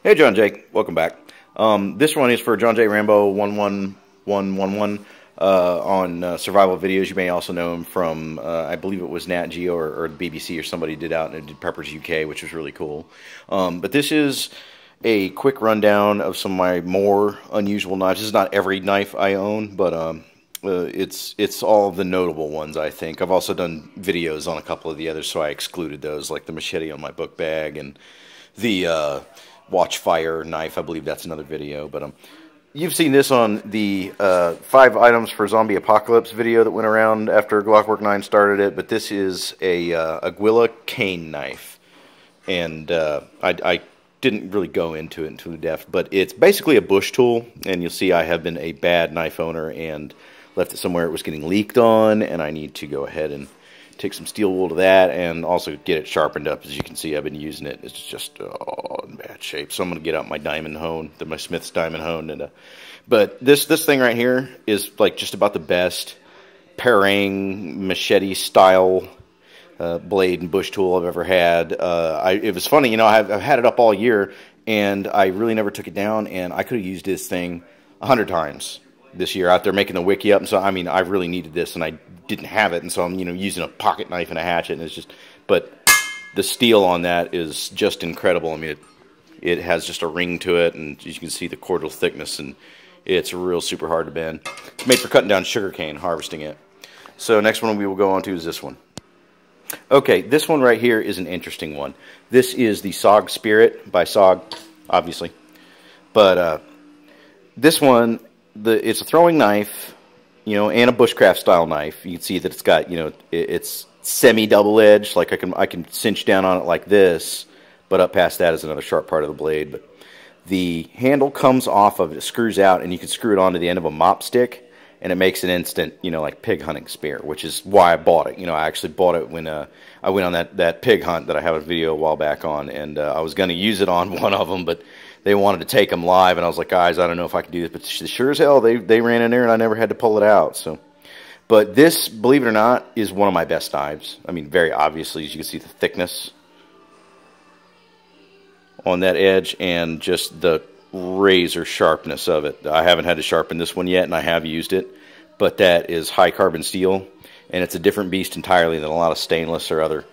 Hey John Jake, welcome back. This one is for Jonjayrambo11111 on survival videos. You may also know him from, I believe it was Nat Geo or the BBC or somebody did out and did Preppers UK, which was really cool. But this is a quick rundown of some of my more unusual knives. This is not every knife I own, but it's all of the notable ones, I think. I've also done videos on a couple of the others, so I excluded those, like the machete on my book bag and the watch fire knife. I believe that's another video, but you've seen this on the 5 items for zombie apocalypse video that went around after Glockwork 9 started it. But this is a Aguila cane knife, and I didn't really go into it into depth, but it's basically a bush tool. And you'll see I have been a bad knife owner and left it somewhere it was getting leaked on, and I need to go ahead and take some steel wool to that and also get it sharpened up. As you can see, I've been using it. It's just in bad shape. So I'm going to get out my diamond hone, my Smith's diamond hone. And but this thing right here is like just about the best parang machete style blade and bush tool I've ever had. It was funny, you know, I've had it up all year and I really never took it down, and I could have used this thing 100 times this year out there making the wiki up. And so, I mean, I really needed this and I didn't have it, and so I'm, you know, using a pocket knife and a hatchet, and it's just, but the steel on that is just incredible. I mean, it has just a ring to it, and you can see the cordal thickness, and it's real super hard to bend. It's made for cutting down sugarcane, harvesting it. So next one we will go on to is this one. Okay, this one right here is an interesting one. This is the SOG Spirit by SOG, obviously, but this one, it's a throwing knife, you know, and a bushcraft style knife. You can see that it's got, you know, it's semi double edged. Like I can cinch down on it like this, but up past that is another sharp part of the blade. But the handle comes off of it, it screws out, and you can screw it onto the end of a mop stick, and it makes an instant, you know, like pig hunting spear, which is why I bought it. You know, I actually bought it when I went on that pig hunt that I have a video a while back on, and I was going to use it on one of them, but they wanted to take them live, and I was like, guys, I don't know if I can do this. But sure as hell, they ran in there, and I never had to pull it out. So, but this, believe it or not, is one of my best knives. I mean, very obviously, as you can see, the thickness on that edge and just the razor sharpness of it. I haven't had to sharpen this one yet, and I have used it, but that is high carbon steel, and it's a different beast entirely than a lot of stainless or other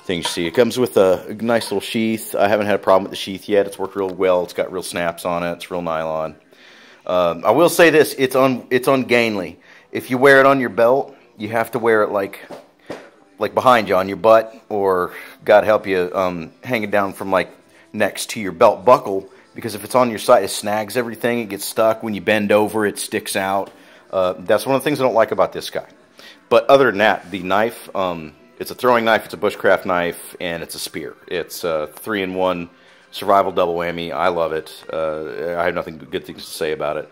things you see. It comes with a nice little sheath. I haven't had a problem with the sheath yet. It's worked real well. It's got real snaps on it. It's real nylon. I will say this: it's ungainly. If you wear it on your belt, you have to wear it like behind you on your butt, or God help you, hang it down from like next to your belt buckle, because if it's on your side, it snags everything. It gets stuck. When you bend over, it sticks out. That's one of the things I don't like about this guy. But other than that, the knife, it's a throwing knife, it's a bushcraft knife, and it's a spear. It's a 3-in-1 survival double whammy. I love it. I have nothing but good things to say about it.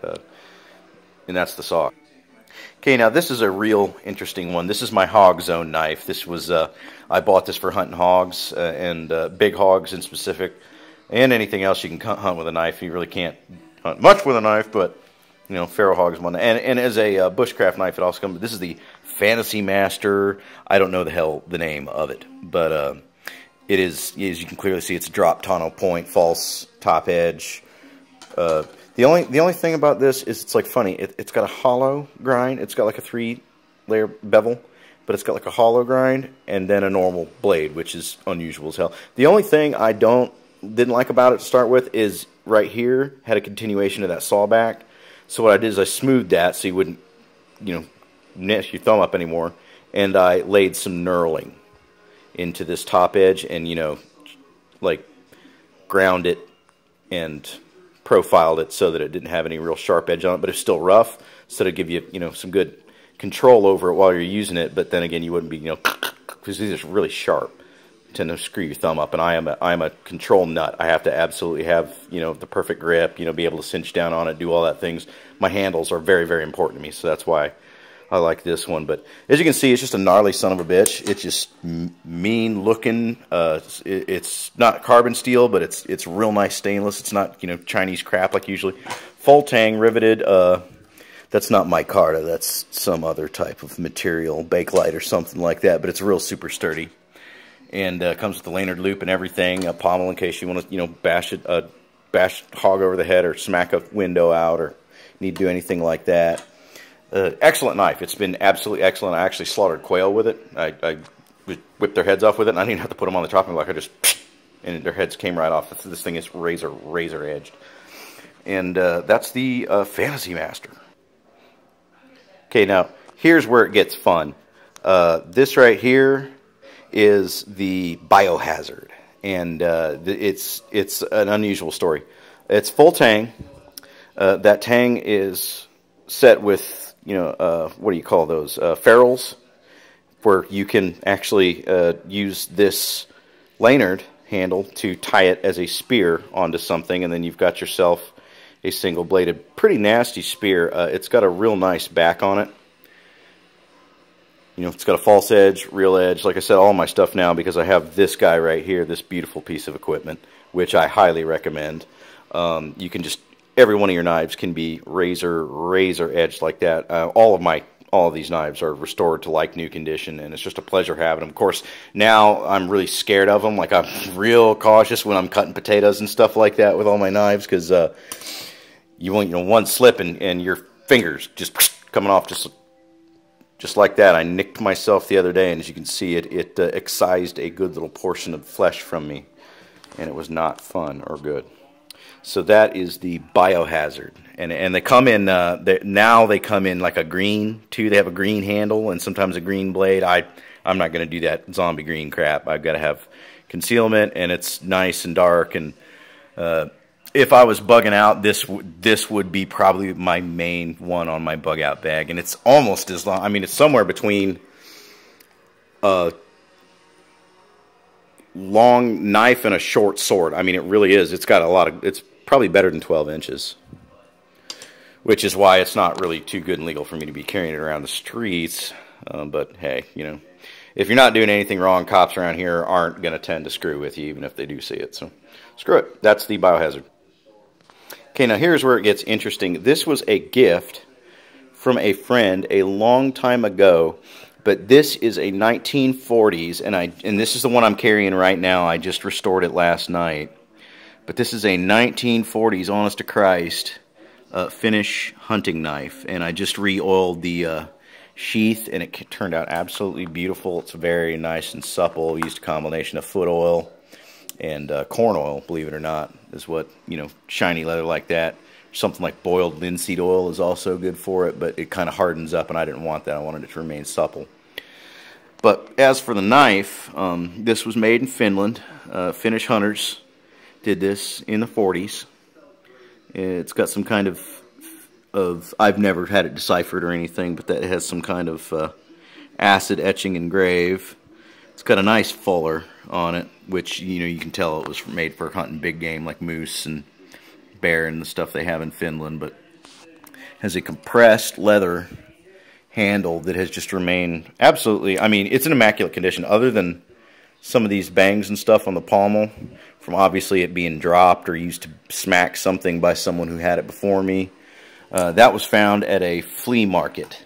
And that's the SOG. Okay, now this is a real interesting one. This is my hog zone knife. This was, I bought this for hunting hogs, and big hogs in specific, and anything else you can hunt with a knife. You really can't hunt much with a knife, but you know, feral hog is one. And as a bushcraft knife, it also comes. This is the Fantasy Master. I don't know the name of it, but it is, as you can clearly see, it's a drop tonneau point, false top edge. The only thing about this is it's like funny. It's got a hollow grind. It's got like a 3-layer bevel, but it's got like a hollow grind and then a normal blade, which is unusual as hell. The only thing I didn't like about it to start with is right here had a continuation of that saw back. So what I did is I smoothed that so you wouldn't, you know, mess your thumb up anymore, and I laid some knurling into this top edge and, you know, like ground it and profiled it so that it didn't have any real sharp edge on it, but it's still rough, so to give you, you know, some good control over it while you're using it. But then again, you wouldn't be, you know, because these are really sharp, tend to screw your thumb up, and I am a control nut. I have to absolutely have, you know, the perfect grip, you know, be able to cinch down on it, do all that things. My handles are very, very important to me, so that's why I like this one. But as you can see, it's just a gnarly son of a bitch. It's just mean looking. It's not carbon steel, but it's real nice stainless. It's not, you know, Chinese crap like usually. Full tang riveted. That's not micarta. That's some other type of material, Bakelite or something like that. But it's real super sturdy. And comes with the lanyard loop and everything, a pommel in case you want to, you know, bash it, bash hog over the head or smack a window out or need to do anything like that. Excellent knife. It's been absolutely excellent. I actually slaughtered quail with it. I whipped their heads off with it, and I didn't even have to put them on the chopping block. I just, and their heads came right off. This thing is razor edged. And that's the Fantasy Master. Okay, now here's where it gets fun. This right here is the Biohazard, and it's an unusual story. It's full tang. That tang is set with, you know, what do you call those? Ferrules, where you can actually use this lanyard handle to tie it as a spear onto something, and then you've got yourself a single-bladed, pretty nasty spear. It's got a real nice back on it. You know, it's got a false edge, real edge. Like I said, all my stuff now, because I have this guy right here, this beautiful piece of equipment, which I highly recommend. You can just, every one of your knives can be razor edged like that. All of these knives are restored to like new condition, and it's just a pleasure having them. Of course, now I'm really scared of them. Like, I'm real cautious when I'm cutting potatoes and stuff like that with all my knives, because you want, you know, one slip and your fingers just coming off just like that. I nicked myself the other day, and as you can see, it excised a good little portion of flesh from me, and it was not fun or good. So that is the Biohazard, and they come in. Now they come in like a green too. They have a green handle and sometimes a green blade. I'm not going to do that zombie green crap. I've got to have concealment, and it's nice and dark. And if I was bugging out, this would be probably my main one on my bug out bag, and it's almost as long. I mean, it's somewhere between long knife and a short sword. I mean, it really is. It's got a lot of, it's probably better than 12 inches, which is why it's not really too good and legal for me to be carrying it around the streets. But hey, you know, if you're not doing anything wrong, cops around here aren't going to tend to screw with you, even if they do see it. So screw it. That's the Biohazard. Okay, now here's where it gets interesting. This was a gift from a friend a long time ago. But this is a 1940s, and this is the one I'm carrying right now. I just restored it last night. But this is a 1940s, honest to Christ, Finnish hunting knife. And I just re-oiled the sheath, and it turned out absolutely beautiful. It's very nice and supple. We used a combination of foot oil and corn oil, believe it or not, is what, you know, shiny leather like that. Something like boiled linseed oil is also good for it, but it kind of hardens up, and I didn't want that. I wanted it to remain supple. But as for the knife, this was made in Finland. Finnish hunters did this in the 40s. It's got some kind of I've never had it deciphered or anything, but that it has some kind of acid etching engrave. It's got a nice fuller on it, which, you know, you can tell it was made for hunting big game like moose and bear and the stuff they have in Finland, but has a compressed leather handle that has just remained absolutely, I mean, it's in immaculate condition, other than some of these bangs and stuff on the pommel from obviously it being dropped or used to smack something by someone who had it before me. That was found at a flea market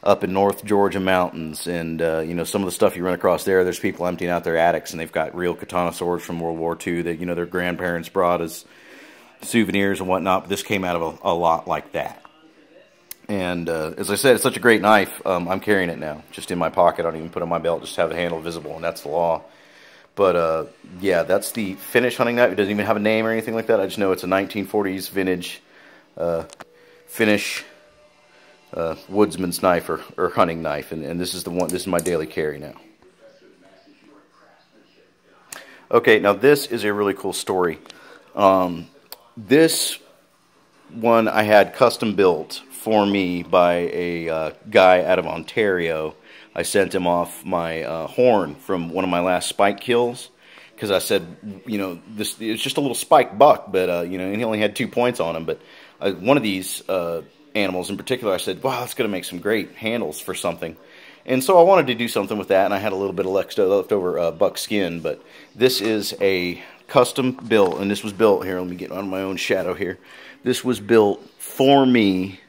up in North Georgia mountains, and you know, some of the stuff you run across there's people emptying out their attics, and they've got real katana swords from World War II that, you know, their grandparents brought as souvenirs and whatnot. But this came out of a lot like that. And as I said, it's such a great knife. I'm carrying it now, just in my pocket. I don't even put it on my belt, just have the handle visible, and that's the law. But yeah, that's the Finnish hunting knife. It doesn't even have a name or anything like that. I just know it's a 1940s vintage Finnish woodsman's knife or hunting knife, and this is the one. This is my daily carry now. Okay, now this is a really cool story. This one I had custom built for me by a guy out of Ontario. I sent him off my horn from one of my last spike kills, because I said, you know, this it's just a little spike buck, but you know, and he only had 2 points on him. But one of these animals in particular, I said, wow, that's going to make some great handles for something. And so I wanted to do something with that, and I had a little bit of leftover buck skin. But this is a custom built, and this was built here. Let me get on my own shadow here. This was built for me.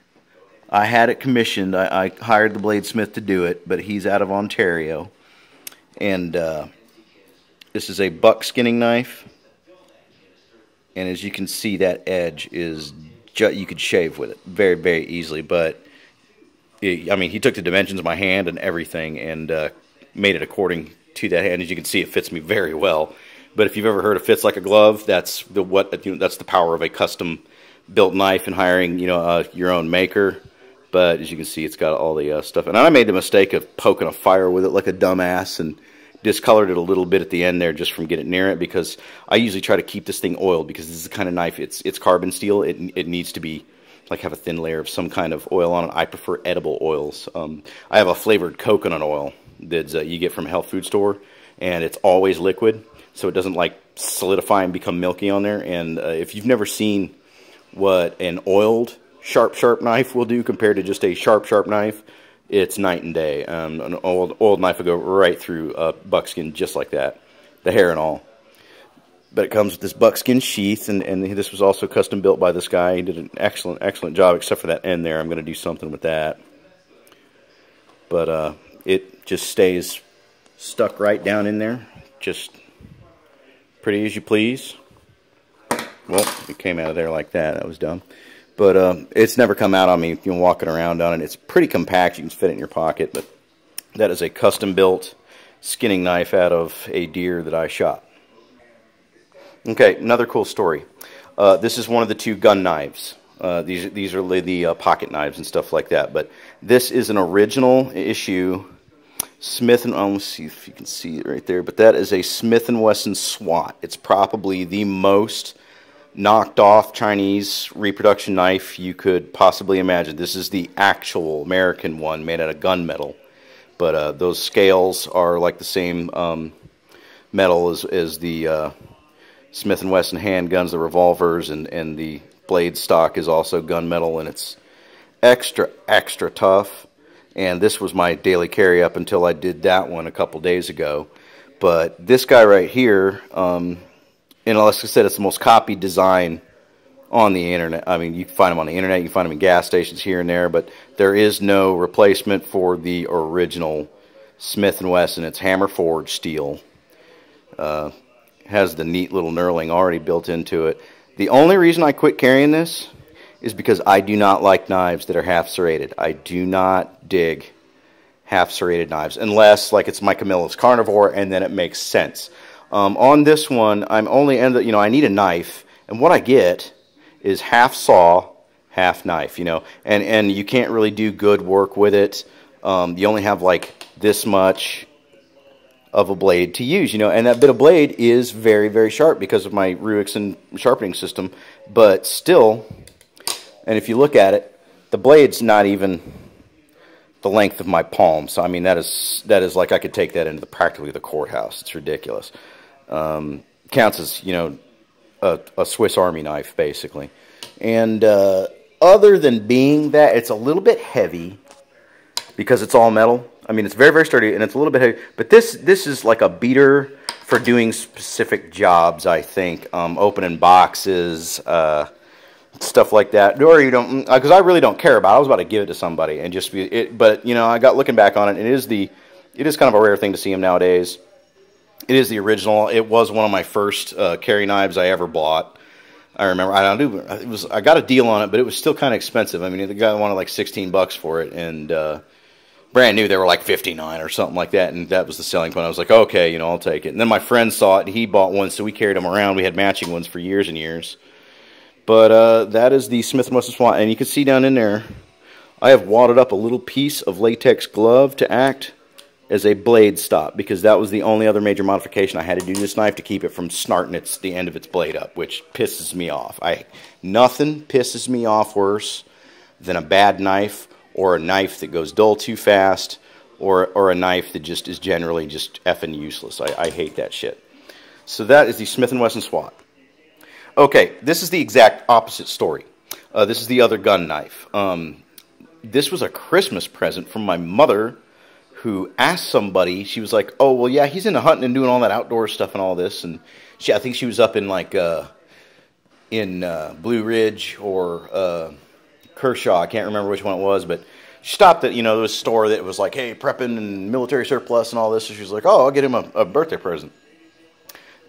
I had it commissioned. I hired the bladesmith to do it, but he's out of Ontario. And this is a buck skinning knife. and as you can see, that edge is you could shave with it very, very easily. But I mean, he took the dimensions of my hand and everything and made it according to that hand. As you can see, it fits me very well. But if you've ever heard of fits like a glove, that's that's the power of a custom built knife and hiring your own maker. But as you can see, it's got all the stuff. And I made the mistake of poking a fire with it like a dumbass and discolored it a little bit at the end there just from getting near it, because I usually try to keep this thing oiled, because this is the kind of knife, it's carbon steel. It needs to be like have a thin layer of some kind of oil on it. I prefer edible oils. I have a flavored coconut oil that you get from a health food store, and it's always liquid, so it doesn't like solidify and become milky on there. And if you've never seen what an oiled sharp knife will do compared to just a sharp knife, it's night and day. An old knife will go right through buckskin just like that, the hair and all. But it comes with this buckskin sheath, and this was also custom built by this guy. He did an excellent job, except for that end there. I'm going to do something with that. But it just stays stuck right down in there, just pretty as you please. Well, it came out of there like that. That was dumb. But it's never come out on me. You're walking around on it. It's pretty compact. You can fit it in your pocket. But that is a custom-built skinning knife out of a deer that I shot. Okay, another cool story. This is one of the two gun knives. These are the pocket knives and stuff like that. But this is an original issue Smith & let's see if you can see it right there. But that is a Smith & Wesson SWAT. It's probably the most knocked off Chinese reproduction knife you could possibly imagine. This is the actual American one made out of gunmetal, but those scales are like the same metal as the Smith & Wesson handguns, the revolvers, and the blade stock is also gunmetal, and it's extra tough. And this was my daily carry up until I did that one a couple days ago. But this guy right here, and like I said, it's the most copied design on the internet. I mean, you can find them on the internet, you can find them in gas stations here and there, but there is no replacement for the original Smith & Wesson. It's hammer forged steel. Has the neat little knurling already built into it. The only reason I quit carrying this is because I do not like knives that are half serrated. I do not dig half serrated knives, unless like it's my Camillus Carnivore, and then it makes sense. On this one, I need a knife, and what I get is half saw, half knife, and you can't really do good work with it. You only have like this much of a blade to use, and that bit of blade is very, very sharp because of my Ruixen sharpening system, but still, and if you look at it, the blade's not even the length of my palm. So I mean, that is like I could take that into practically the courthouse. It's ridiculous. Counts as a Swiss Army knife basically. And other than being that, it's a little bit heavy because it's all metal. I mean, it's very, very sturdy and it's a little bit heavy. But this is like a beater for doing specific jobs. I think opening boxes. Stuff like that, or you don't, because I really don't care about it. I was about to give it to somebody and just be it, but I got looking back on it. It is kind of a rare thing to see them nowadays. It is the original. It was one of my first carry knives I ever bought. I remember I got a deal on it, but it was still kind of expensive. I mean, the guy wanted like $16 for it, and brand new they were like $59 or something like that, and that was the selling point. I was like, okay, I'll take it. And then my friend saw it, and he bought one, so we carried them around. We had matching ones for years and years. But that is the Smith & Wesson SWAT, and you can see down in there, I have wadded up a little piece of latex glove to act as a blade stop, because that was the only other major modification I had to do to this knife to keep it from snarting the end of its blade up, which pisses me off. Nothing pisses me off worse than a bad knife, or a knife that goes dull too fast, or a knife that just is generally just effing useless. I hate that shit. So that is the Smith & Wesson SWAT. Okay, this is the exact opposite story. This is the other gun knife. This was a Christmas present from my mother, who asked somebody. She was like, oh, well, yeah, he's into hunting and doing all that outdoor stuff and all this. And I think she was up in like Blue Ridge or Kershaw. I can't remember which one it was, but she stopped at this store that was like, hey, prepping and military surplus and all this. So she was like, oh, I'll get him a birthday present.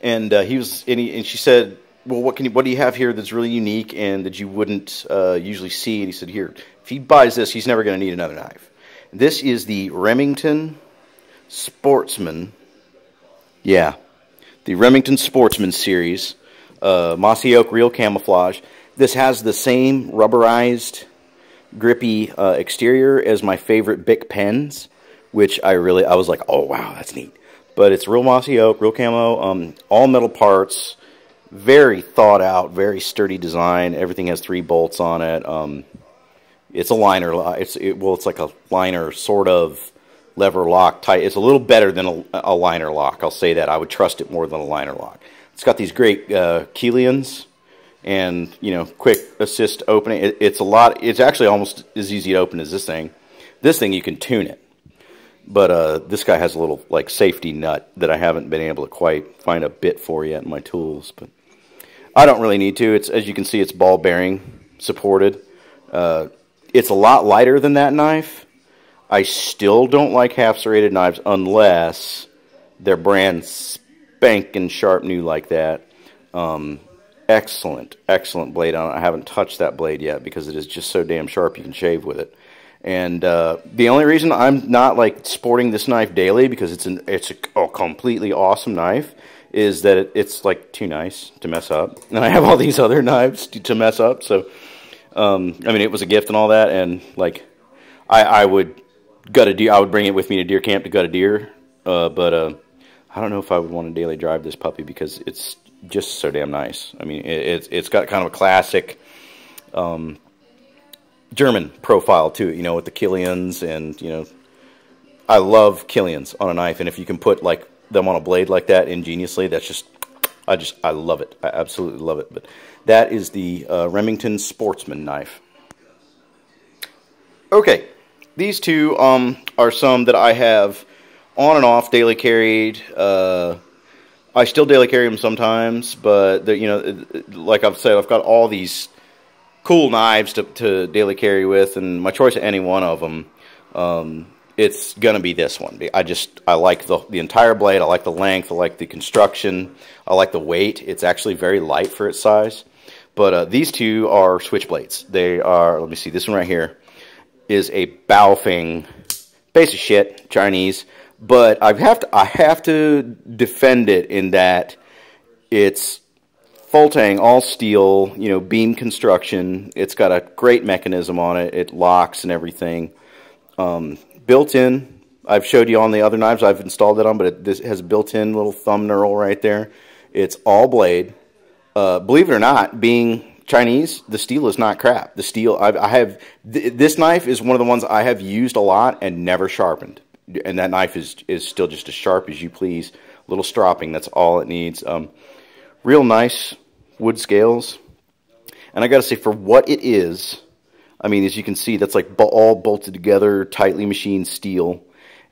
And she said, well, what do you have here that's really unique and that you wouldn't usually see? And he said, here, if he buys this, he's never going to need another knife. This is the Remington Sportsman. Yeah, the Remington Sportsman series. Mossy Oak Real Camouflage. This has the same rubberized, grippy exterior as my favorite Bic pens, which I was like, oh wow, that's neat. But it's real mossy oak, real camo, all metal parts, very thought out, very sturdy design. Everything has 3 bolts on it. It's a liner. It's like a liner sort of lever lock type. It's a little better than a liner lock. I'll say that. I would trust it more than a liner lock. It's got these great Keelians and, you know, quick assist opening. It's a lot. It's actually almost as easy to open as this thing. This thing you can tune it, but this guy has a little like safety nut that I haven't been able to quite find a bit for yet in my tools. But I don't really need to. It's, as you can see, it's ball bearing supported. It's a lot lighter than that knife. I still don't like half serrated knives unless they're brand spanking sharp new like that. Excellent blade on it. I haven't touched that blade yet because it is just so damn sharp you can shave with it. And the only reason I'm not like sporting this knife daily, because it's a completely awesome knife, is that it's like too nice to mess up. And I have all these other knives to mess up. So I mean, it was a gift and all that, and like I would gut a deer. I would bring it with me to deer camp to gut a deer, but I don't know if I would want to daily drive this puppy because it's just so damn nice. I mean, it's got kind of a classic German profile to it, you know, with the Killians, and you know, I love Killians on a knife, and if you can put like them on a blade like that ingeniously, that's just I love it. I absolutely love it. But that is the Remington Sportsman knife. Okay, these two are some that I have on and off daily carried. I still daily carry them sometimes, but you know, like I've said, I've got all these cool knives to daily carry with, and my choice of any one of them, it's gonna be this one. I like the entire blade. I like the length. I like the construction. I like the weight. It's actually very light for its size. But these two are switchblades. They are. Let me see. This one right here is a Baofeng, piece of shit, Chinese. But I have to defend it in that it's full tang, all steel, you know, beam construction. It's got a great mechanism on it. It locks and everything. Built in. I've showed you on the other knives I've installed it on, but this has a built-in little thumb knurl right there. It's all blade. Believe it or not, being Chinese, the steel is not crap. The steel, this knife is one of the ones I have used a lot and never sharpened. And that knife is still just as sharp as you please. Little stropping, that's all it needs. Real nice wood scales. And I got to say, for what it is, I mean, as you can see, that's like all bolted together, tightly machined steel.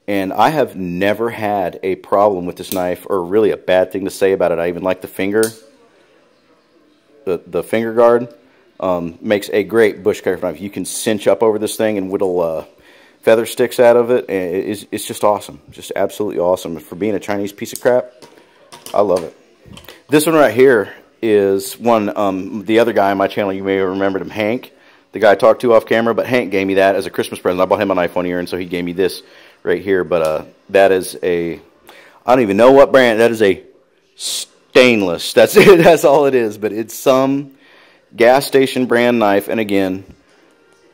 And I have never had a problem with this knife, or really a bad thing to say about it. I even like the finger. The finger guard makes a great bushcraft knife. You can cinch up over this thing and whittle feather sticks out of it. And it's just awesome. Just absolutely awesome. For being a Chinese piece of crap, I love it. This one right here is one, the other guy on my channel, you may have remembered him, Hank. The guy I talked to off camera, but Hank gave me that as a Christmas present. I bought him a knife one year, and so he gave me this right here. But that is a, I don't even know what brand. That is a stainless. That's it. That's all it is. But it's some gas station brand knife, and again,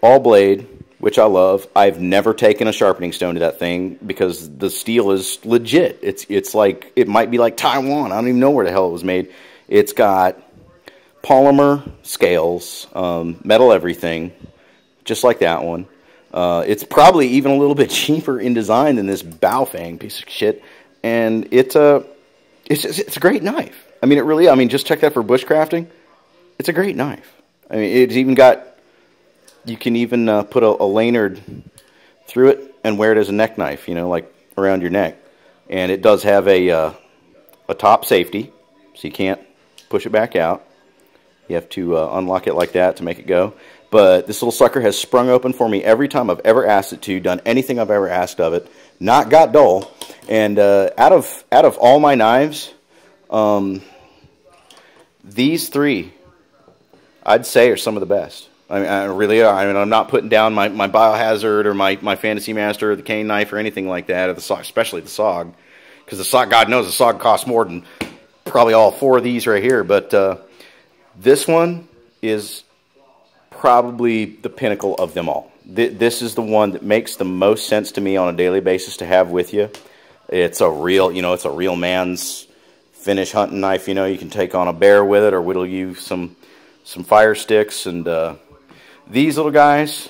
all blade, which I love. I've never taken a sharpening stone to that thing because the steel is legit. It's like, it might be like Taiwan. I don't even know where the hell it was made. It's got polymer scales, metal everything, just like that one. It's probably even a little bit cheaper in design than this Baofeng piece of shit, and it's a great knife. I mean, it really. I mean, just check that for bushcrafting. It's a great knife. I mean, it's even got. You can even put a lanyard through it and wear it as a neck knife. You know, like around your neck, and it does have a top safety, so you can't push it back out. You have to unlock it like that to make it go. But this little sucker has sprung open for me every time I've ever asked it to, done anything I've ever asked of it, not got dull. And out of all my knives, These three, I'd say, are some of the best. I mean, I really are. I mean, I'm not putting down my Biohazard or my Fantasy Master or the Cane Knife or anything like that, or the SOG, especially the SOG. Because the SOG, God knows, the SOG costs more than probably all four of these right here. But this one is probably the pinnacle of them all. This is the one that makes the most sense to me on a daily basis to have with you. It's a real, it's a real man's finish hunting knife. You can take on a bear with it or whittle you some fire sticks. And these little guys,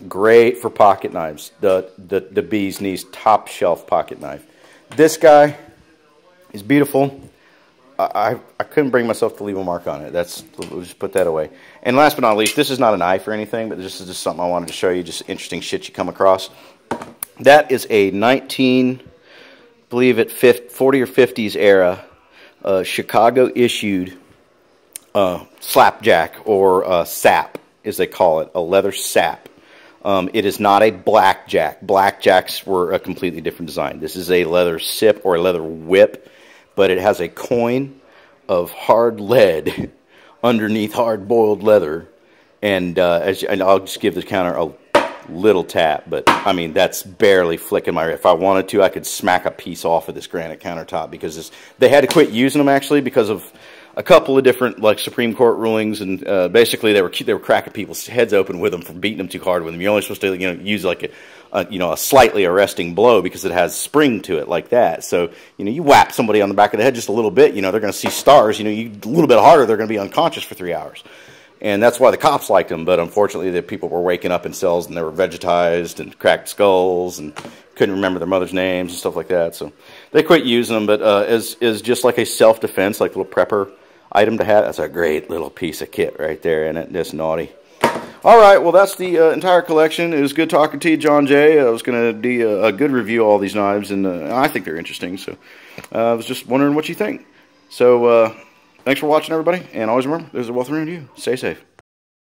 great for pocket knives. The Bee's Knees top shelf pocket knife. This guy is beautiful. I couldn't bring myself to leave a mark on it. We'll just put that away. And last but not least, this is not a knife or anything, but this is just something I wanted to show you, just interesting shit you come across. That is a 19, I believe it 40 or 50s era, Chicago issued slapjack or sap, as they call it, a leather sap. It is not a blackjack. Blackjacks were a completely different design. This is a leather sip or a leather whip, but it has a coin of hard lead underneath hard-boiled leather. And I'll just give the counter a little tap, but I mean, that's barely flicking my... If I wanted to, I could smack a piece off of this granite countertop, because they had to quit using them, actually, because of a couple of different, like, Supreme Court rulings, and basically they were cracking people's heads open with them for beating them too hard with them. You're only supposed to use like a slightly arresting blow, because it has spring to it like that. So you whap somebody on the back of the head just a little bit, they're going to see stars. A little bit harder, they're going to be unconscious for 3 hours. And that's why the cops liked them. But unfortunately, the people were waking up in cells and they were vegetized and cracked skulls and couldn't remember their mother's names and stuff like that. So they quit using them. But as just like a self-defense, like a little prepper item to have, that's a great little piece of kit right there, and it? Just naughty. All right, well, that's the entire collection. It was good talking to you, John Jay. I was going to do a good review of all these knives, and I think they're interesting. So I was just wondering what you think. So thanks for watching, everybody, and always remember, there's a wealth around you. Stay safe.